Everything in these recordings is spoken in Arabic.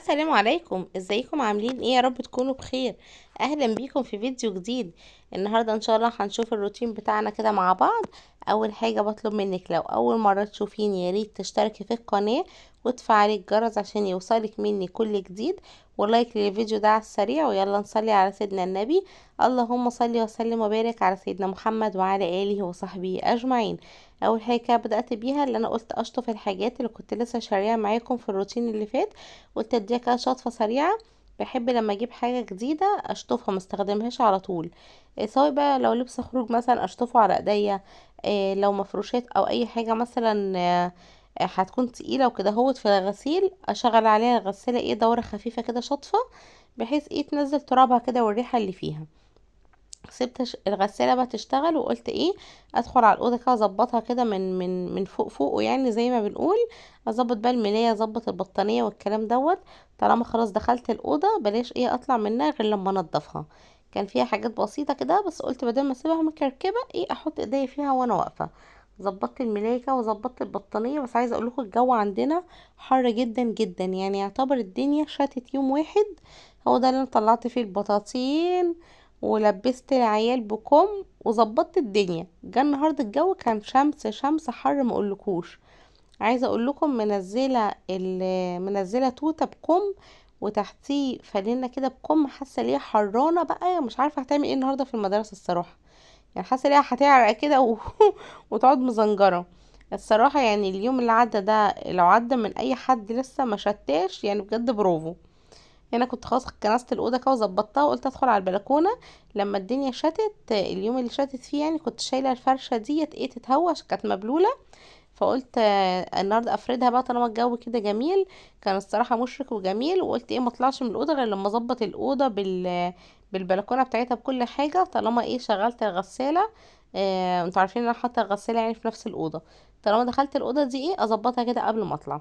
السلام عليكم، ازيكم عاملين ايه؟ يا رب تكونوا بخير. اهلا بيكم في فيديو جديد. النهارده ان شاء الله هنشوف الروتين بتاعنا كده مع بعض. اول حاجه بطلب منك لو اول مره تشوفيني يا ريت تشتركي في القناه وتفعلي الجرس عشان يوصلك مني كل جديد، ولايك للفيديو ده على السريع. ويلا نصلي على سيدنا النبي. اللهم صل وسلم وبارك على سيدنا محمد وعلى اله وصحبه اجمعين. اول حاجه بدات بيها اللي انا قلت اشطف الحاجات اللي كنت لسه شاريها معاكم في الروتين اللي فات، قلت اديها كده شطفه سريعه. بحب لما اجيب حاجه جديده اشطفها، ما استخدمهاش على طول. سواء بقى لو لبس خروج مثلا اشطفه على ايديا، لو مفروشات او اي حاجه مثلا هتكون تقيله وكده هوت في الغسيل، اشغل عليها الغساله دوره خفيفه كده شطفه، بحيث تنزل ترابها كده والريحه اللي فيها. سبت الغساله بقى تشتغل، وقلت ادخل على الاوضه كده اظبطها كده من فوق فوق، يعني زي ما بنقول اظبط بقى الملايه، اظبط البطانيه والكلام دوت. طالما خلاص دخلت الاوضه بلاش اطلع منها غير لما انضفها. كان فيها حاجات بسيطه كده، بس قلت بدل ما اسيبها مكركبه احط ايديا فيها وانا واقفه. ظبطت الملايه كده وظبطت البطانيه. بس عايزه اقول لكم الجو عندنا حر جدا جدا، يعني يعتبر الدنيا شتت يوم واحد. هو ده اللي انا طلعت فيه البطاطين ولبست العيال بكم وظبطت الدنيا. جه النهارده الجو كان شمس شمس حر ما اقولكوش. عايزه اقول لكم منزله توته بكم وتحتيه فانلة كده بكم، حاسه ليها حرانه بقى، مش عارفه هتعمل ايه النهارده في المدرسه الصراحه. يعني حاسه ليها هتعرق كده وتقعد مزنجره. الصراحه يعني اليوم اللي عدى ده لو عدى من اي حد لسه ما شتاش، يعني بجد برافو. هنا كنت خلاص كنست الاوضه كده وظبطتها، وقلت ادخل على البلكونه. لما الدنيا شتت اليوم اللي شتت فيه، يعني كنت شايله الفرشه ديت تتهوى عشان كانت مبلوله. فقلت النهارده افردها بقى طالما الجو كده جميل. كان الصراحه مشرق وجميل، وقلت ما اطلعش من الاوضه غير لما اظبط الاوضه بالبلكونه بتاعتها بكل حاجه. طالما شغلت الغساله، انتوا عارفين ان انا حاطه الغساله يعني في نفس الاوضه. طالما دخلت الاوضه دي اظبطها كده قبل ما اطلع.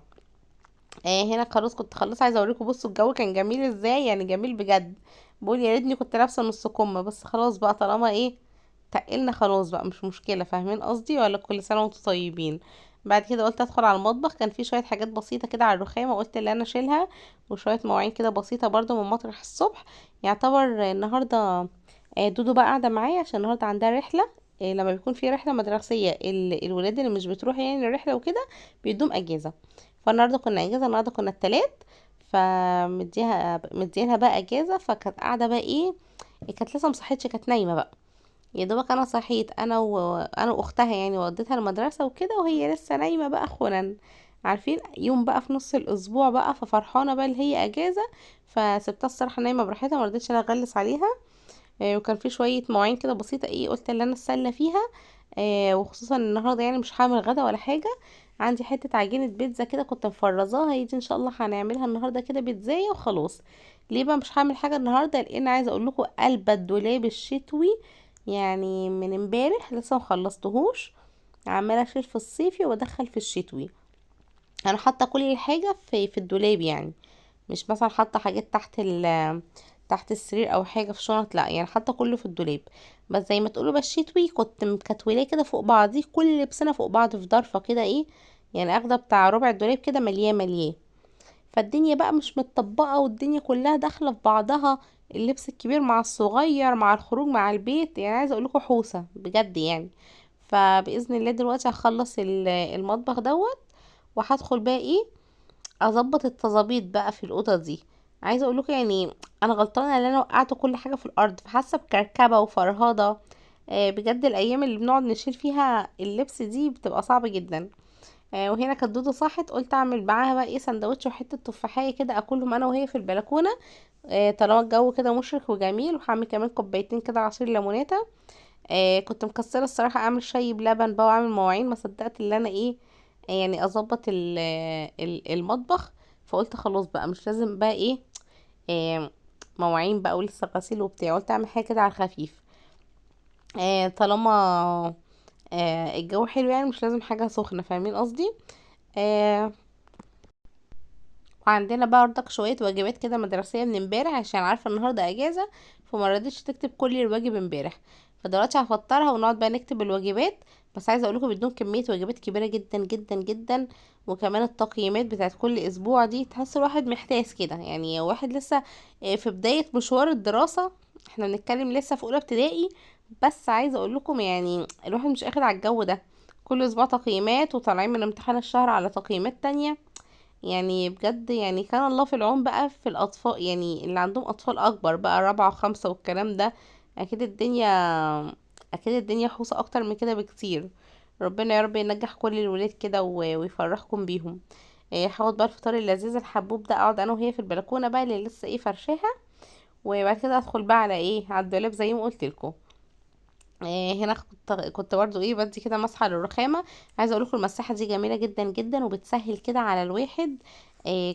هنا خلاص كنت خلاص عايزه اوريكم. بصوا الجو كان جميل ازاي، يعني جميل بجد. بقول يا ريتني كنت لابسه نص كم، بس خلاص بقى طالما تقلنا خلاص بقى مش مشكله. فاهمين قصدي ولا؟ كل سنه وانتم طيبين. بعد كده قلت ادخل على المطبخ. كان في شويه حاجات بسيطه كده على الرخامه، قلت اللي انا اشيلها، وشويه مواعين كده بسيطه برضو من مطرح الصبح. يعتبر النهارده دودو بقى قاعده معايا عشان النهارده عندها رحله. لما بيكون في رحله مدرسيه الولاد اللي مش بتروح يعني الرحله وكده بيدوم اجازه. فالنهارده كنا اجازه، النهارده كنا التلات. مدينها بقى اجازه، فكانت قاعده بقى كانت لسه مصحتش، كانت نايمه بقى. يا دوبك انا صحيت انا واختها، يعني وديتها المدرسه وكده وهي لسه نايمه بقى خنن. عارفين يوم بقى في نص الاسبوع بقى، ففرحانه بقى اللي هي اجازه. فسبتها الصراحه نايمه براحتها، ما رضيتش انا اغلس عليها. وكان في شويه مواعين كده بسيطه قلت اللي انا اتسلى فيها. وخصوصا النهارده يعني مش هعمل غدا ولا حاجه. عندي حته عجينه بيتزا كده كنت مفرزاها، هي دي ان شاء الله هنعملها النهارده كده بيتزايه وخلاص. ليه بقى مش هعمل حاجه النهارده؟ لان عايزه اقول لكم قلب الدولاب الشتوي يعني من امبارح لسه مخلصتهوش. عماله اشيل في الصيفي وادخل في الشتوي. انا حاطه كل الحاجه في الدولاب، يعني مش مثلا حاطه حاجات تحت السرير او حاجه في شنط، لا يعني حاطه كله في الدولاب. بس زي ما تقولوا بس الشتوي كنت مكتولاه كده فوق بعضيه، كل لبسنا فوق بعض في ضرفه كده يعني اخده بتاع ربع الدولاب كده ملياه ملياه. فالدنيا بقى مش متطبقه، والدنيا كلها داخله في بعضها. اللبس الكبير مع الصغير مع الخروج مع البيت، يعني عايزه اقول لكم حوسه بجد يعني. فباذن الله دلوقتي هخلص المطبخ دوت، وهدخل بقى اظبط التظابيط بقى في الاوضه دي. عايزه اقول لكم يعني انا غلطانه ان انا وقعت كل حاجه في الارض، فحاسه بكركبه وفرهضه. بجد الايام اللي بنقعد نشيل فيها اللبس دي بتبقى صعبه جدا. وهنا كانت دودو صحت، قلت اعمل معاها بقى سندوتش وحته تفاحيه كده اكلهم انا وهي في البلكونه. طالما الجو كده مشرق وجميل، وهعمل كمان كوبايتين كده عصير ليموناتا. كنت مكسره الصراحه اعمل شاي بلبن بقى واعمل مواعين، ما صدقت اللي انا يعني اظبط المطبخ. فقلت خلاص بقى مش لازم بقى آه مواعين بقى ولسه غسيل وبتاع، قلت اعمل حاجه كده على الخفيف. طالما الجو حلو يعني مش لازم حاجه سخنه، فاهمين قصدي؟ آه وعندنا بقى برضك شويه واجبات كده مدرسيه من امبارح، عشان عارفه النهارده اجازه، فما رضيتش تكتب كل الواجب امبارح. فدلوقتي هفطرها ونقعد بقى نكتب الواجبات. بس عايزه اقول لكم بدون كميه واجبات كبيره جدا جدا جدا، وكمان التقييمات بتاعت كل اسبوع دي، تحس الواحد محتاس كده، يعني واحد لسه في بداية مشوار الدراسة. احنا بنتكلم لسه في اولى ابتدائي، بس عايزة اقول لكم يعني الواحد مش اخد على الجو ده، كل اسبوع تقييمات وطالعين من امتحان الشهر على تقييمات تانية. يعني بجد يعني كان الله في العون بقى في الاطفال، يعني اللي عندهم اطفال اكبر بقى رابعة وخمسة والكلام ده. اكيد الدنيا اكيد الدنيا حوسه اكتر من كده بكتير. ربنا يا رب ينجح كل الولاد كده ويفرحكم بيهم. هاخد بقى الفطار اللذيذ الحبوب ده، اقعد انا وهي في البلكونه بقى اللي لسه فرشاها، وبعد كده ادخل بقى على على الدولاب زي ما قلت لكم. هنا كنت برضو بدي كده مسحه للرخامه. عايزه اقول لكم المساحه دي جميله جدا جدا وبتسهل كده على الواحد.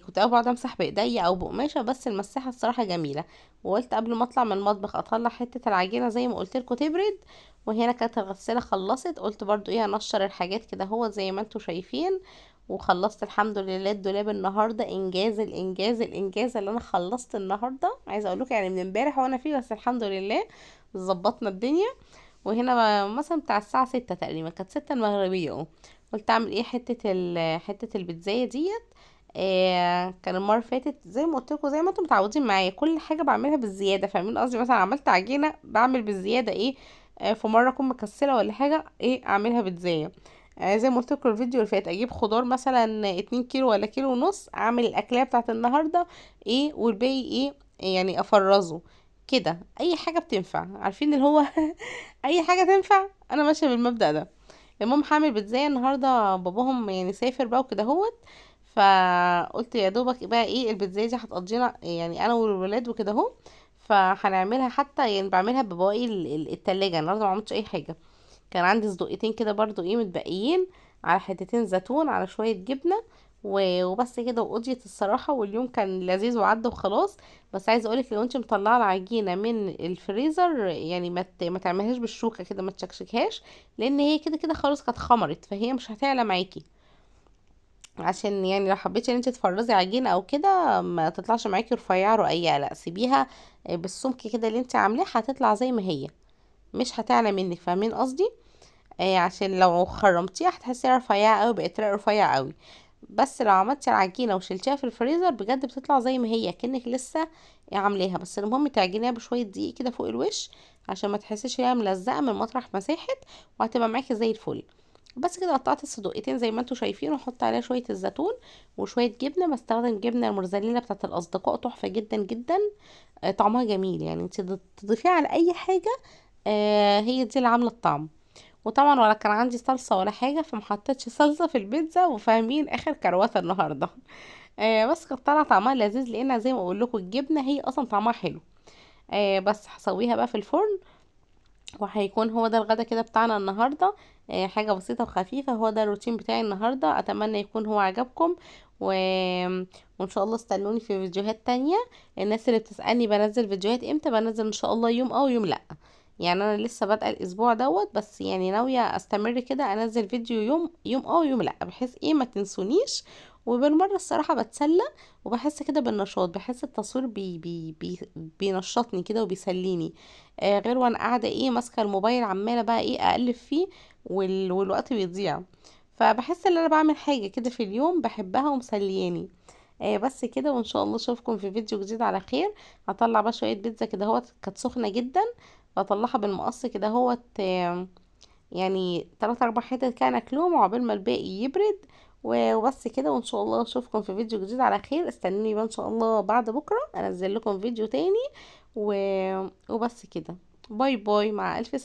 كنت اول بقعد امسح بايديا او بقماشه، بس المساحه الصراحه جميله. وقلت قبل ما اطلع من المطبخ اطلع حته العجينه زي ما قلت لكم تبرد. وهنا كانت الغساله خلصت، قلت برضو انشر الحاجات كده هو زي ما انتم شايفين. وخلصت الحمد لله الدولاب النهارده، انجاز الانجاز الانجاز اللي انا خلصت النهارده. عايزه اقول لكم يعني من امبارح وانا فيه، بس الحمد لله ظبطنا الدنيا. وهنا مثلا بتاع الساعة 6 تقريبا، كانت 6 المغربية قلت اعمل حتة البيتزاية ديت. كان المرة اللي فاتت زي ما قلت لكم، زي ما انتم متعودين معايا كل حاجة بعملها بالزيادة، فاهمين قصدي؟ مثلا عملت عجينة بعمل بالزيادة في مرة اكون مكسلة ولا حاجة اعملها بيتزاية. زي ما قلت لكم الفيديو اللي فات، اجيب خضار مثلا 2 كيلو ولا كيلو ونص، اعمل الاكلية بتاعت النهاردة والباقي يعني افرزه كده. اي حاجة بتنفع، عارفين اللي هو اي حاجه تنفع، انا ماشيه بالمبدأ ده. المهم هعمل بيتزاية النهارده، باباهم يعني سافر بقى وكده هوت. فقلت يا دوبك بقى البيتزاية دي هتقضينا يعني انا والولاد وكده اهو. فهنعملها، حتى يعني بعملها ببواقي التلاجة. النهارده ما عملتش اي حاجه. كان عندي صدقتين كده برضو متبقيين، على حتتين زيتون على شوية جبنة وبس كده، وقضيت الصراحة، واليوم كان لذيذ وعدى وخلاص. بس عايزه اقولك لو انت مطلعه العجينه من الفريزر، يعني ما تعملهاش بالشوكه كده، ما تشكشكهاش، لان هي كده كده خلاص كانت خمرت، فهي مش هتعلى معاكي. عشان يعني لو حبيتي ان انت تفرزي عجينه او كده ما تطلعش معاكي رفيعه رقيقه، لا سيبيها بالسمك كده اللي انت عاملاه، هتطلع زي ما هي، مش هتعلى منك، فاهمين قصدي؟ عشان لو خرمتيها هتحسيها رفيعة قوي، بقت رفيعة قوي. بس لو عملتي العجينة وشلتيها في الفريزر بجد بتطلع زي ما هي كأنك لسه عاملاها. بس المهم تعجنيها بشوية دقيق كده فوق الوش، عشان ما تحسيش هي ملزقة من مطرح ما ساحت، وهتبقى معاكي زي الفل. بس كده قطعت الصدوقتين زي ما انتوا شايفين، واحط عليها شويه الزيتون وشويه جبنه. بستخدم جبنه الموزاريلا بتاعت الاصدقاء، تحفه جدا جدا. طعمها جميل، يعني انت تضيفيها على اي حاجه. هي دي اللي عامله الطعم. وطبعا ولا كان عندي صلصة ولا حاجة، فمحطتش صلصة في البيتزا، وفاهمين اخر كرواتة النهاردة. بس كانت طالعة طعمها لذيذ، لان زي ما اقول لكم الجبنة هي اصلا طعمها حلو. بس هسويها بقى في الفرن، وهيكون هو ده الغدا كده بتاعنا النهاردة. حاجة بسيطة وخفيفة، هو ده الروتين بتاعي النهاردة. اتمنى يكون هو عجبكم و... وان شاء الله استنوني في فيديوهات تانية. الناس اللي بتسألني بنزل فيديوهات امتى، بنزل ان شاء الله يوم او يوم لا. يعني انا لسه بادئه الاسبوع دوت، بس يعني ناويه استمر كده انزل فيديو يوم يوم او يوم لا، بحيث ما تنسونيش. وبالمره الصراحه بتسلى، وبحس كده بالنشاط، بحس التصوير بينشطني كده وبيسليني. غير وانا قاعده ماسكه الموبايل عماله بقى اقلب فيه، والوقت بيضيع. فبحس ان انا بعمل حاجه كده في اليوم بحبها ومسلياني. بس كده، وان شاء الله اشوفكم في فيديو جديد على خير. هطلع بقى شويه بيتزا كده هوت، كانت سخنه جدا، بطلعها بالمقص كده هوت. يعني 3 4 حتت كان اكلهم وعقبال ما الباقي يبرد. وبس كده، وان شاء الله اشوفكم في فيديو جديد على خير. استنوني بقى ان شاء الله بعد بكره انزل لكم فيديو تاني. وبس كده. باي باي، مع الف سلامه.